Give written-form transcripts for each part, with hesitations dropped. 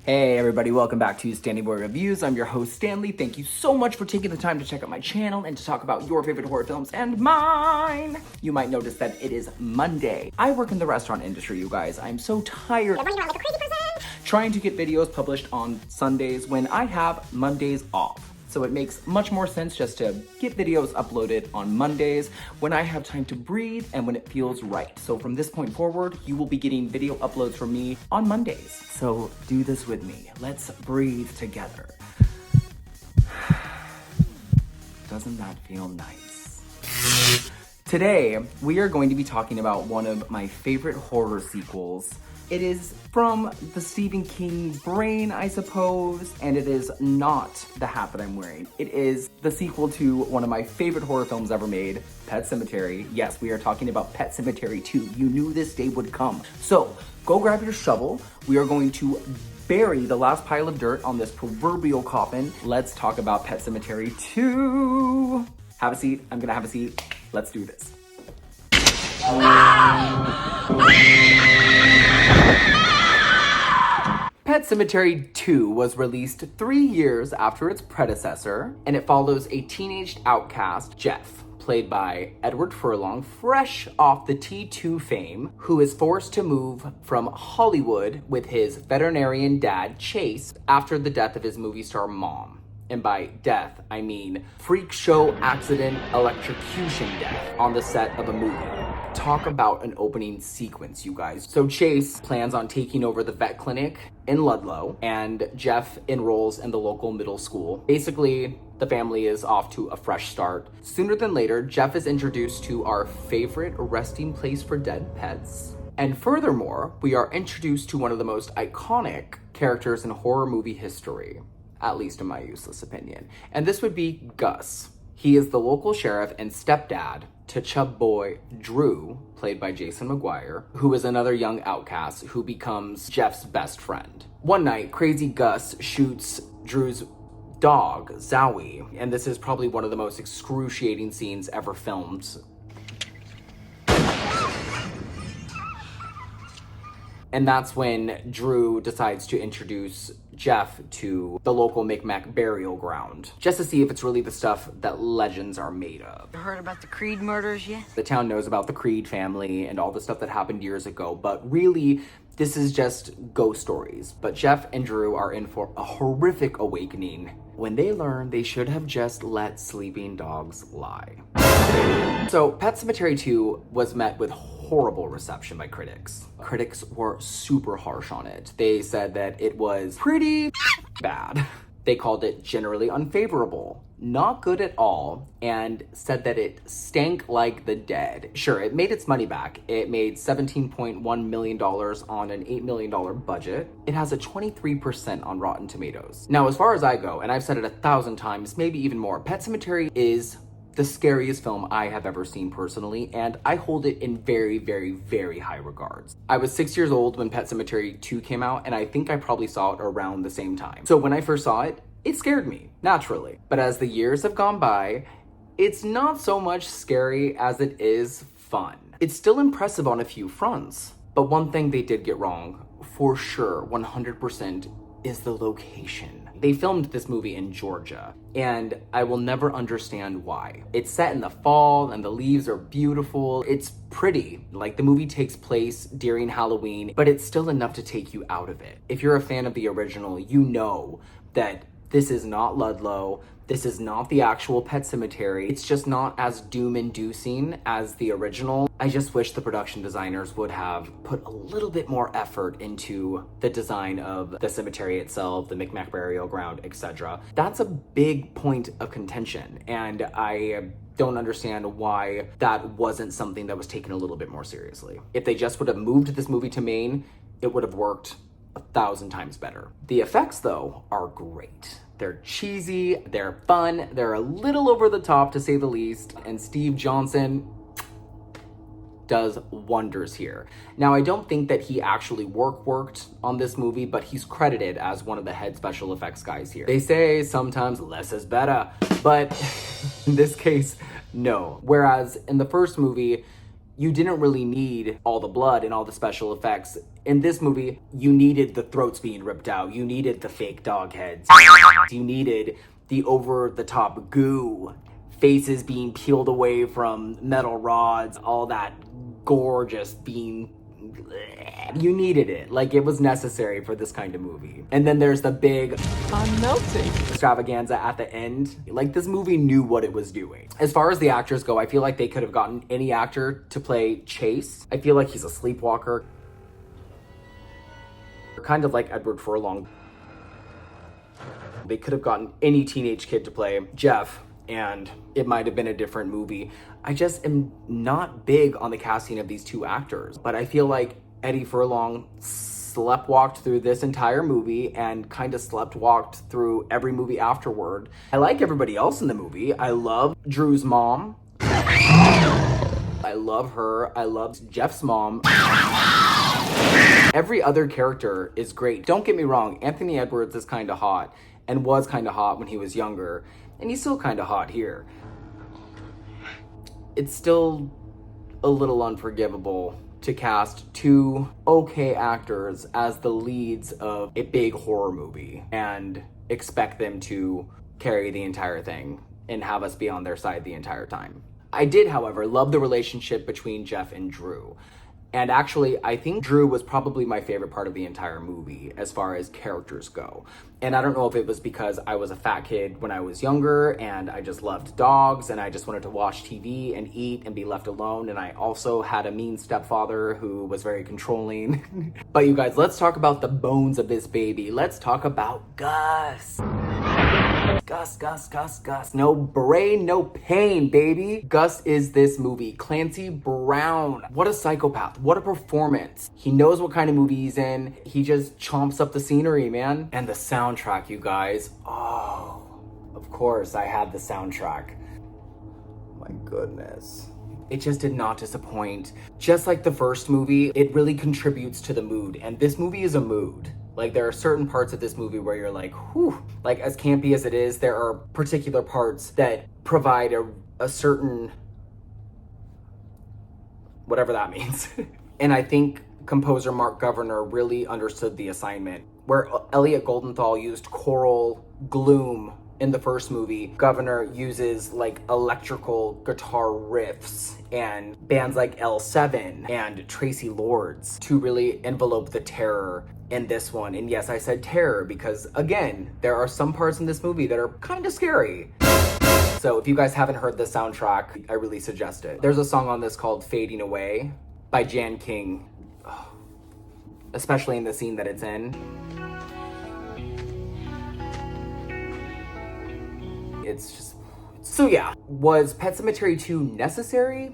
Hey everybody, welcome back to Stanny Boy Reviews. I'm your host Stanley. Thank you so much for taking the time to check out my channel and to talk about your favorite horror films and mine. You might notice that it is Monday. I work in the restaurant industry, you guys. I'm so tired of running around like a crazy person trying to get videos published on Sundays when I have Mondays off. So it makes much more sense just to get videos uploaded on Mondays when I have time to breathe and when it feels right. So from this point forward, you will be getting video uploads from me on Mondays. So do this with me. Let's breathe together. Doesn't that feel nice? Today, we are going to be talking about one of my favorite horror sequels. It is from the Stephen King brain, I suppose, and it is not the hat that I'm wearing. It is the sequel to one of my favorite horror films ever made, Pet Sematary. Yes, we are talking about Pet Sematary 2. You knew this day would come. So, go grab your shovel. We are going to bury the last pile of dirt on this proverbial coffin. Let's talk about Pet Sematary 2. Have a seat. I'm gonna have a seat. Let's do this. Pet Sematary 2 was released 3 years after its predecessor, and it follows a teenage outcast, Jeff, played by Edward Furlong, fresh off the T2 fame, who is forced to move from Hollywood with his veterinarian dad, Chase, after the death of his movie star mom. And by death, I mean freak show accident electrocution death on the set of a movie. Talk about an opening sequence, you guys. So Chase plans on taking over the vet clinic in Ludlow, and Jeff enrolls in the local middle school. Basically, the family is off to a fresh start. Sooner than later, Jeff is introduced to our favorite resting place for dead pets. And furthermore, we are introduced to one of the most iconic characters in horror movie history, at least in my useless opinion. And this would be Gus. He is the local sheriff and stepdad to chub boy Drew, played by Jason McGuire, who is another young outcast who becomes Jeff's best friend. One night, crazy Gus shoots Drew's dog, Zowie, and this is probably one of the most excruciating scenes ever filmed. And that's when Drew decides to introduce Jeff to the local Micmac burial ground, just to see if it's really the stuff that legends are made of. You heard about the Creed murders yet? The town knows about the Creed family and all the stuff that happened years ago, but really, this is just ghost stories. But Jeff and Drew are in for a horrific awakening when they learn they should have just let sleeping dogs lie. So, Pet Sematary 2 was met with horrible reception by critics. Critics were super harsh on it. They said that it was pretty bad. They called it generally unfavorable, not good at all, and said that it stank like the dead. Sure, it made its money back. It made $17.1 million on an $8 million budget. It has a 23% on Rotten Tomatoes. Now, as far as I go, and I've said it 1,000 times, maybe even more, Pet Sematary is the scariest film I have ever seen personally, and I hold it in very, very, very high regards. I was 6 years old when Pet Sematary 2 came out, and I think I probably saw it around the same time. So when I first saw it, it scared me, naturally. But as the years have gone by, it's not so much scary as it is fun. It's still impressive on a few fronts, but one thing they did get wrong, for sure, 100%, is the location. They filmed this movie in Georgia, and I will never understand why. It's set in the fall, and the leaves are beautiful. It's pretty, like the movie takes place during Halloween, but it's still enough to take you out of it. If you're a fan of the original, you know that this is not Ludlow. This is not the actual Pet Sematary. It's just not as doom-inducing as the original. I just wish the production designers would have put a little bit more effort into the design of the cemetery itself, the Micmac burial ground, etc. That's a big point of contention, and I don't understand why that wasn't something that was taken a little bit more seriously. If they just would have moved this movie to Maine, it would have worked 1,000 times better. The effects, though, are great. They're cheesy, they're fun, they're a little over the top to say the least, and Steve Johnson does wonders here. Now, I don't think that he actually worked on this movie, but he's credited as one of the head special effects guys here. They say sometimes less is better, but in this case, no. Whereas in the first movie, you didn't really need all the blood and all the special effects. In this movie, you needed the throats being ripped out. You needed the fake dog heads. You needed the over-the-top goo. Faces being peeled away from metal rods. All that gore just being... You needed it. Like, it was necessary for this kind of movie. And then there's the big I'm melting extravaganza at the end. Like, this movie knew what it was doing. As far as the actors go, I feel like they could have gotten any actor to play Chase. I feel like he's a sleepwalker. Kind of like Edward Furlong. They could have gotten any teenage kid to play Jeff, and it might have been a different movie. I just am not big on the casting of these two actors, but I feel like Eddie Furlong sleptwalked through this entire movie and kind of sleptwalked through every movie afterward. I like everybody else in the movie. I love Drew's mom. I love her. I love Jeff's mom. Every other character is great. Don't get me wrong, Anthony Edwards is kind of hot and was kind of hot when he was younger, and he's still kind of hot here. It's still a little unforgivable to cast two okay actors as the leads of a big horror movie and expect them to carry the entire thing and have us be on their side the entire time. I did, however, love the relationship between Jeff and Drew. And actually, I think Drew was probably my favorite part of the entire movie as far as characters go. And I don't know if it was because I was a fat kid when I was younger and I just loved dogs and I just wanted to watch TV and eat and be left alone. And I also had a mean stepfather who was very controlling. But you guys, let's talk about the bones of this baby. Let's talk about Gus. Gus. No brain, no pain, baby. Gus is this movie. Clancy Brown. What a psychopath. What a performance. He knows what kind of movie he's in. He just chomps up the scenery, man. And the soundtrack, you guys. Oh, of course, I had the soundtrack. My goodness. It just did not disappoint. Just like the first movie, it really contributes to the mood. And this movie is a mood. Like, there are certain parts of this movie where you're like, whew. Like, as campy as it is, there are particular parts that provide a certain... whatever that means. And I think composer Mark Governor really understood the assignment. Where Elliot Goldenthal used choral gloom in the first movie, Governor uses like electrical guitar riffs and bands like L7 and Tracy Lords to really envelope the terror in this one. And yes, I said terror because, again, there are some parts in this movie that are kind of scary. So if you guys haven't heard the soundtrack, I really suggest it. There's a song on this called Fading Away by Jan King, especially in the scene that it's in. It's just... So yeah, was Pet Sematary 2 necessary?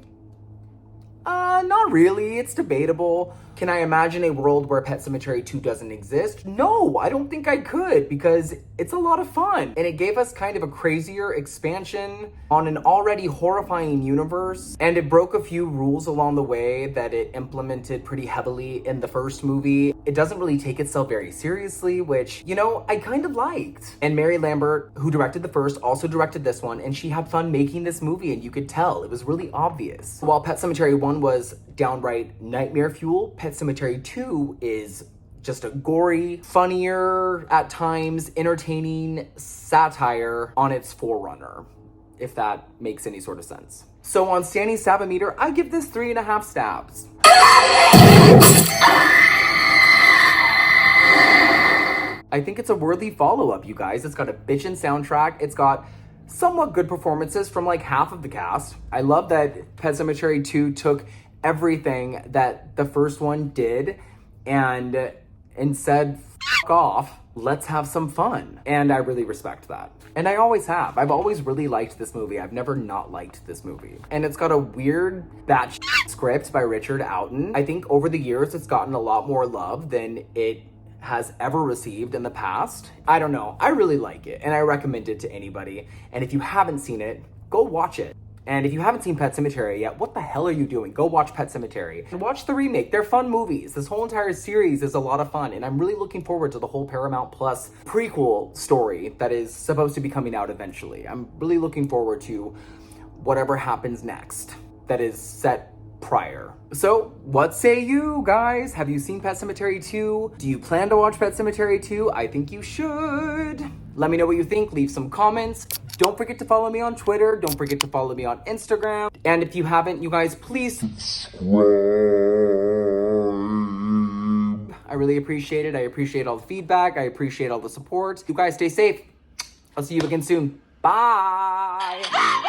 Not really. It's debatable. Can I imagine a world where Pet Sematary 2 doesn't exist? No, I don't think I could, because it's a lot of fun. And it gave us kind of a crazier expansion on an already horrifying universe. And it broke a few rules along the way that it implemented pretty heavily in the first movie. It doesn't really take itself very seriously, which, you know, I kind of liked. And Mary Lambert, who directed the first, also directed this one, and she had fun making this movie, and you could tell. It was really obvious. While Pet Sematary 1 was downright nightmare fuel, Pet Sematary 2 is just a gory, funnier, at times entertaining satire on its forerunner, if that makes any sort of sense. So on Stanny's Stab-O-Meter, I give this 3.5 stabs. I think it's a worthy follow-up, you guys. It's got a bitchin' soundtrack. It's got somewhat good performances from like half of the cast. I love that Pet Sematary 2 took everything that the first one did and said, f*** off, let's have some fun. And I really respect that. And I always have. I've always really liked this movie. I've never not liked this movie. And it's got a weird batshit script by Richard Outten. I think over the years, it's gotten a lot more love than it has ever received in the past. I don't know. I really like it, and I recommend it to anybody. And if you haven't seen it, go watch it. And if you haven't seen Pet Sematary yet, what the hell are you doing? Go watch Pet Sematary. And watch the remake. They're fun movies. This whole entire series is a lot of fun, and I'm really looking forward to the whole Paramount Plus prequel story that is supposed to be coming out eventually. I'm really looking forward to whatever happens next that is set prior. So, what say you guys? Have you seen Pet Sematary 2? Do you plan to watch Pet Sematary 2? I think you should. Let me know what you think. Leave some comments. Don't forget to follow me on Twitter. Don't forget to follow me on Instagram. And if you haven't, you guys, please subscribe. I really appreciate it. I appreciate all the feedback. I appreciate all the support. You guys stay safe. I'll see you again soon. Bye.